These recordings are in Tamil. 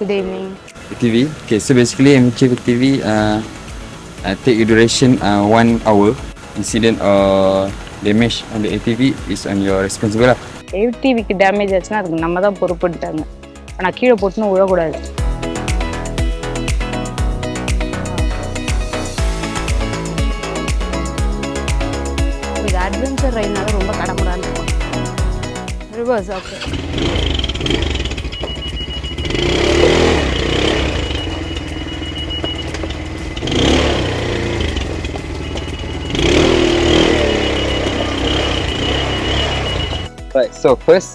Good evening. ATV. Okay, so basically amateur ATV take duration 1 hour. Incident or damage on the ATV is on your responsible. ATVக்கு டேமேஜ் ஆச்சுன்னா அதுக்கு நம்ம தான் பொறுப்பெடுத்தாங்க. ஆனால் கீழே போட்டுன்னு விழக்கூடாது. இது அட்வென்ச்சர் ரைட்னால ரொம்ப கடமுடான்னு இருக்கும். Reverse okay. Right, so first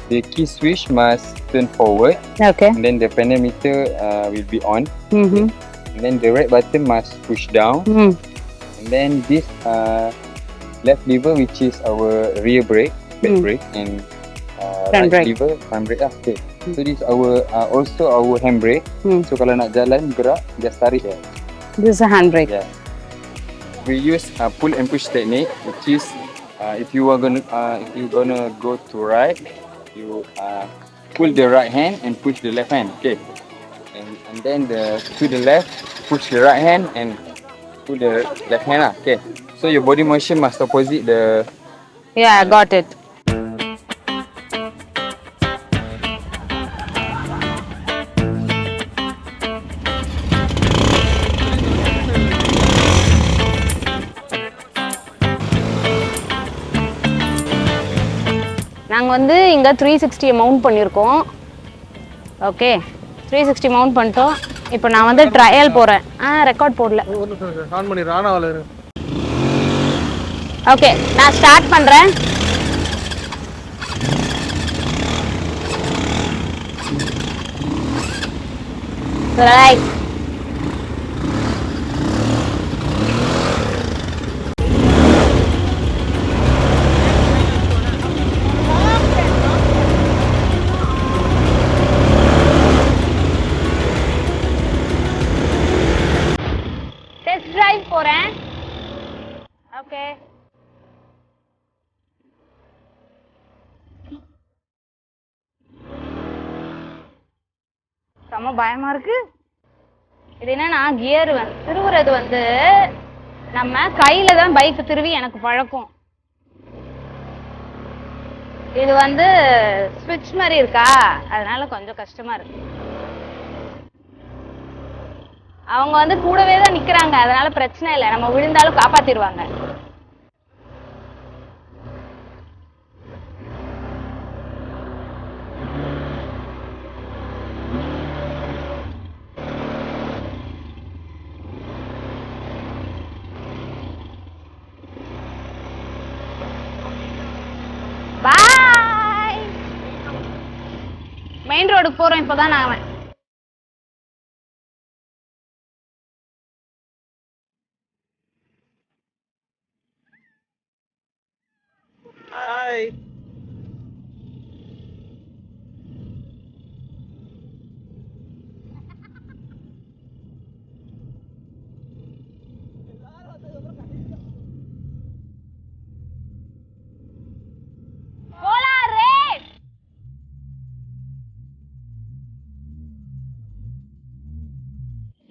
the key switch must turn forward. Okay. And then the pedometer will be on. And then the right button must push down. And then this left lever, which is our rear brake, back brake, and right brake. lever, front brake. Okay. So this is our also our handbrake. So kalau nak jalan gerak, just tarik je. This is a handbrake. Yeah. We use pull and push technique, which is if you are gonna go to right, you pull the right hand and push the left hand. Okay. And then to the left, push the right hand and pull the left hand lah. Okay. So your body motion must opposite the. Yeah, I got it. நாங்கள் வந்து இங்கே 360 மவுண்ட் பண்ணியிருக்கோம். ஓகே, 360 மவுண்ட் பண்ணிட்டோம். இப்போ நான் வந்து ட்ரையல் போகிறேன். ரெக்கார்ட் போடல. ஓகே, நான் ஸ்டார்ட் பண்ணுறேன். ரைட். போறேன். ஓகே, செம பயமா இருக்கு. இது என்னன்னா கியர் திருவுறது வந்து நம்ம கையில தான் பைக் திருவி எனக்கு பழக்கம். இது வந்து ஸ்விட்ச் மாதிரி இருக்கா, அதனால கொஞ்சம் கஷ்டமா இருக்கு. அவங்க வந்து கூடவே தான் நிக்கிறாங்க, அதனால பிரச்சனை இல்லை. நம்ம விழுந்தாலும் காப்பாத்திடுவாங்க. பாய். மெயின் ரோடுக்கு போறோம் இப்பதான். நான்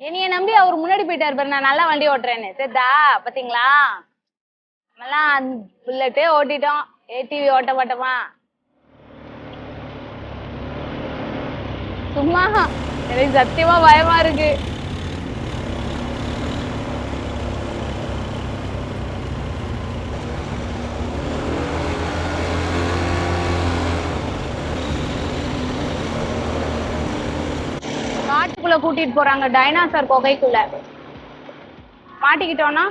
என்னைய நம்பி அவர் முன்னாடி போயிட்டாரு பாரு, நான் நல்லா வண்டி ஓட்டுறேன்னு. சரிதா, பாத்தீங்களா? நம்மலாம் புல்லட்டே ஓட்டிட்டோம், ஏடிவி ஓட்ட மாட்டோமா? சும்மா எனக்கு சத்தியமா பயமா இருக்கு. காட்டுக்குள்ள கூட்டிட்டு போறாங்க, டைனாசர் குகைக்குள்ள. மாட்டிக்கிட்டோம்னா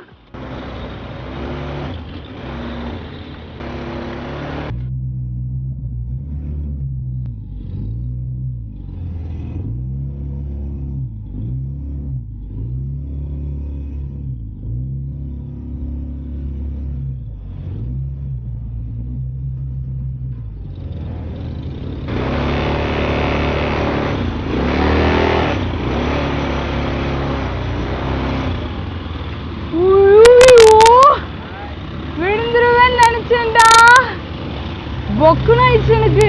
பொக்குனாயிடுச்சு எனக்கு.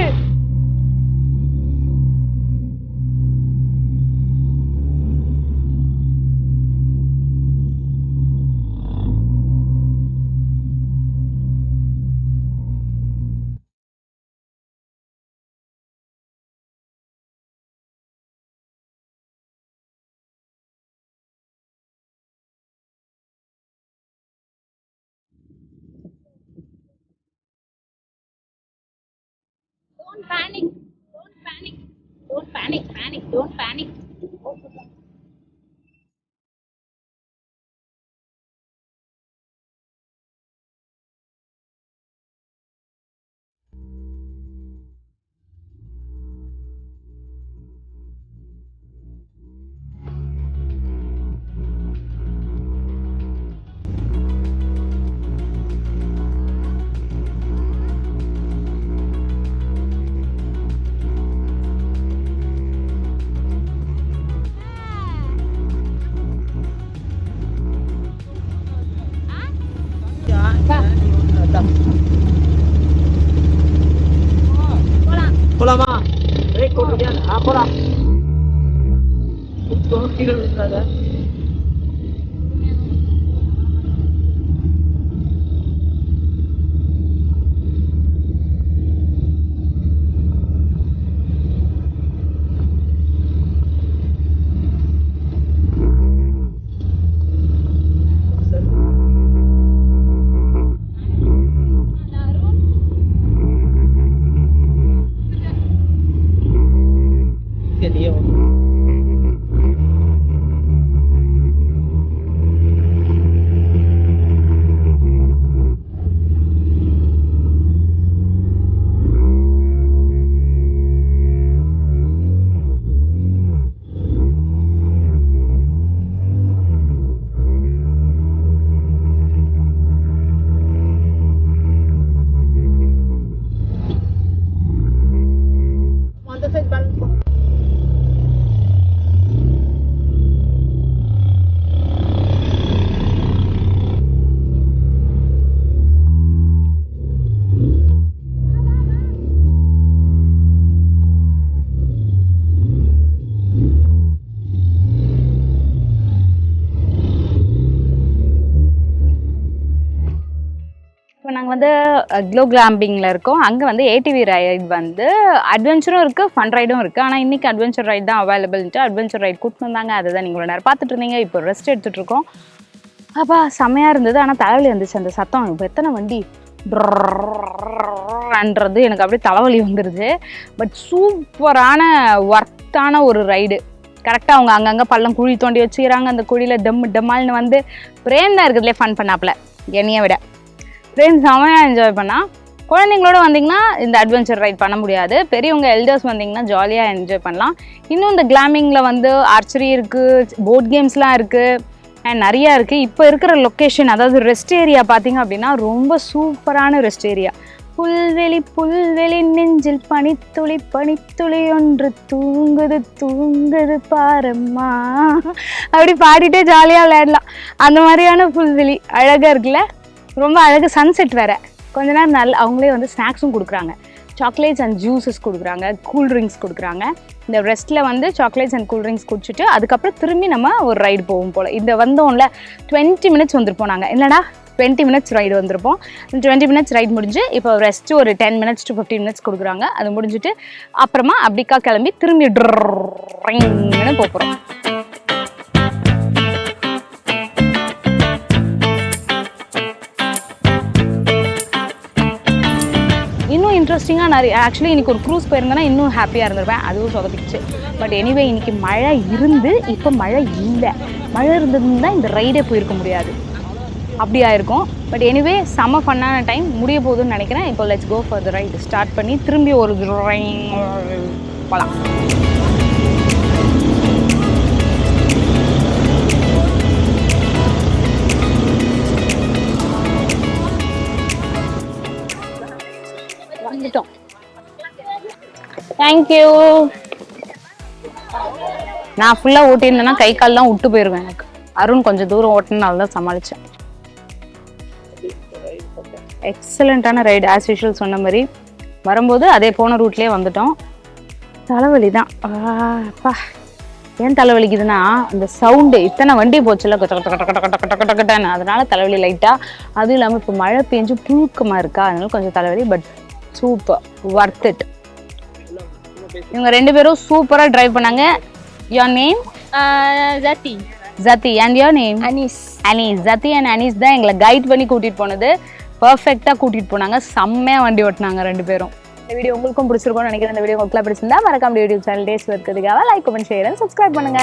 panic. Don't panic. Don't panic. Panic. Don't panic. போலாமா? பிரேக் போட்டுட்டியா? போலாம். கீழே விழுந்துடாத. இப்போ நாங்கள் வந்து க்ளோ கிளாம்பிங்கில் இருக்கோம். அங்கே வந்து ஏடிவி ரைட் வந்து அட்வென்ச்சரும் இருக்குது, ஃபன் ரைடும் இருக்குது. ஆனால் இன்றைக்கி அட்வென்ச்சர் ரைட் தான் அவைலபிள்ட்டு அட்வென்ச்சர் ரைட் கூப்பிட்டு வந்தாங்க. அதை தான் நீங்கள் நேரம் பார்த்துட்டு இருந்தீங்க. இப்போ ரெஸ்ட் எடுத்துகிட்டு இருக்கோம். அப்பா செம்மையாக இருந்தது. ஆனால் தலைவலி வந்துச்சு அந்த சத்தம். இப்போ எத்தனை வண்டி ன்றது எனக்கு அப்படியே தலைவலி வந்துடுது. பட் சூப்பரான ஒர்த்தான ஒரு ரைடு. கரெக்டாக அவங்க அங்கங்கே பள்ளம் குழி தோண்டி வச்சுக்கிறாங்க. அந்த குழியில் டம்மால்னு வந்து பிரேம் தான் இருக்கிறதுலே ஃபன் பண்ணாப்புல என்னையை விட. ஃப்ரெண்ட்ஸ் செம்மையாக என்ஜாய் பண்ணால். குழந்தைங்களோட வந்தீங்கன்னா இந்த அட்வென்ச்சர் ரைட் பண்ண முடியாது. பெரியவங்க எல்டர்ஸ் வந்தீங்கன்னா ஜாலியாக என்ஜாய் பண்ணலாம். இன்னும் இந்த கிளாம்பிங்கில் வந்து ஆர்ச்சரி இருக்குது, போட் கேம்ஸ்லாம் இருக்குது அண்ட் நிறையா இருக்குது. இப்போ இருக்கிற லொக்கேஷன், அதாவது ரெஸ்ட் ஏரியா பார்த்தீங்க அப்படின்னா ரொம்ப சூப்பரான ரெஸ்ட் ஏரியா. புல்வெளி புல்வெளி நெஞ்சில் பனித்துளி பனித்துளி ஒன்று தூங்குது தூங்குது பாரம்மா அப்படி பாடிட்டே ஜாலியாக விளையாடலாம். அந்த மாதிரியான புல்வெளி அழகாக இருக்குல்ல, ரொம்ப அழகு. சன்செட் வேறு. கொஞ்ச நேரம் நல்ல அவங்களே வந்து ஸ்நாக்ஸும் கொடுக்குறாங்க. சாக்லேட்ஸ் அண்ட் ஜூஸஸ் கொடுக்குறாங்க, கூல்ட்ரிங்க்ஸ் கொடுக்குறாங்க. இந்த ரெஸ்ட்டில் வந்து சாக்லேட்ஸ் அண்ட் கூல்ட்ரிங்க்ஸ் குடிச்சிட்டு அதுக்கப்புறம் திரும்பி நம்ம ஒரு ரைடு போவோம் போல். இந்த வந்தோம்ல 20 மினிட்ஸ் வந்துருப்போம் நாங்கள். இல்லைடா 20 மினிட்ஸ் ரைடு வந்திருப்போம். 20 மினிட்ஸ் ரைட் முடிஞ்சு இப்போ ரெஸ்ட்டு ஒரு 10 மினிட்ஸ் to 15 மினிட்ஸ் கொடுக்குறாங்க. அது முடிஞ்சுட்டு அப்புறமா அப்படிக்கா கிளம்பி திரும்பி ட்ரிங்னு போகிறோம். இன்னும் இன்ட்ரெஸ்டிங்காக நிறைய ஆக்சுவலி இன்றைக்கி ஒரு க்ரூஸ் போயிருந்தேன்னா இன்னும் ஹாப்பியாக இருந்திருப்பேன். அதுவும் சொதப்பிடுச்சு. பட் எனிவே இன்றைக்கி மழை இருந்து இப்போ மழை இல்லை. மழை இருந்ததுன்னா இந்த ரைடே போயிருக்க முடியாது, அப்படியா இருக்கும். பட் எனிவே செம்ம ஃபன்னான டைம் முடிய போகுதுன்னு நினைக்கிறேன். இப்போ let's go for the ride. Start பண்ணி திரும்பி ஒரு போகலாம். வந்துட்டோம். தேங்க்யூ. நான் ஃபுல்லாக ஓட்டியிருந்தேன்னா கை கால்லாம் விட்டு போயிடுவேன் எனக்கு. அருண் கொஞ்சம் தூரம் ஓட்டினால தான் சமாளித்தேன். எக்ஸலண்ட்டான ரைடு ஆஸ் யூஷுவல். சொன்ன மாதிரி வரும்போது அதே போன ரூட்லேயே வந்துட்டோம். தலைவலி தான். அப்பா ஏன் தலைவலிக்குதுன்னா அந்த சவுண்டு, இத்தனை வண்டி போச்சுல கட்டன்னு, அதனால தலைவலி லைட்டாக. அதுவும் இல்லாமல் இப்போ மழை பெஞ்சு புழுக்கமாக இருக்கா, அதனால கொஞ்சம் தலைவலி. But super, worth it. இவங்க 2 பேரும் சூப்பராக ட்ரைவ் பண்ணாங்க. Your name? Zati. Zati. And your name? Anis. Anis. Zati and Anis தான் எங்களை கைட் பண்ணி கூட்டிகிட்டு போனது. பர்ஃபெக்டாக கூட்டிகிட்டு போனாங்க. செம்மையாக வண்டி ஓட்டினாங்க 2 பேரும். இந்த வீடியோ உங்களுக்கும் பிடிச்சிருக்கும்னு நினைக்கிறேன். இந்த வீடியோ உங்களுக்கு பிடிச்சிருந்தா மறக்காம யூடியூப் சேனல் டேஸ்ட் இருக்கிறதுக்காக like comment share and subscribe பண்ணுங்க.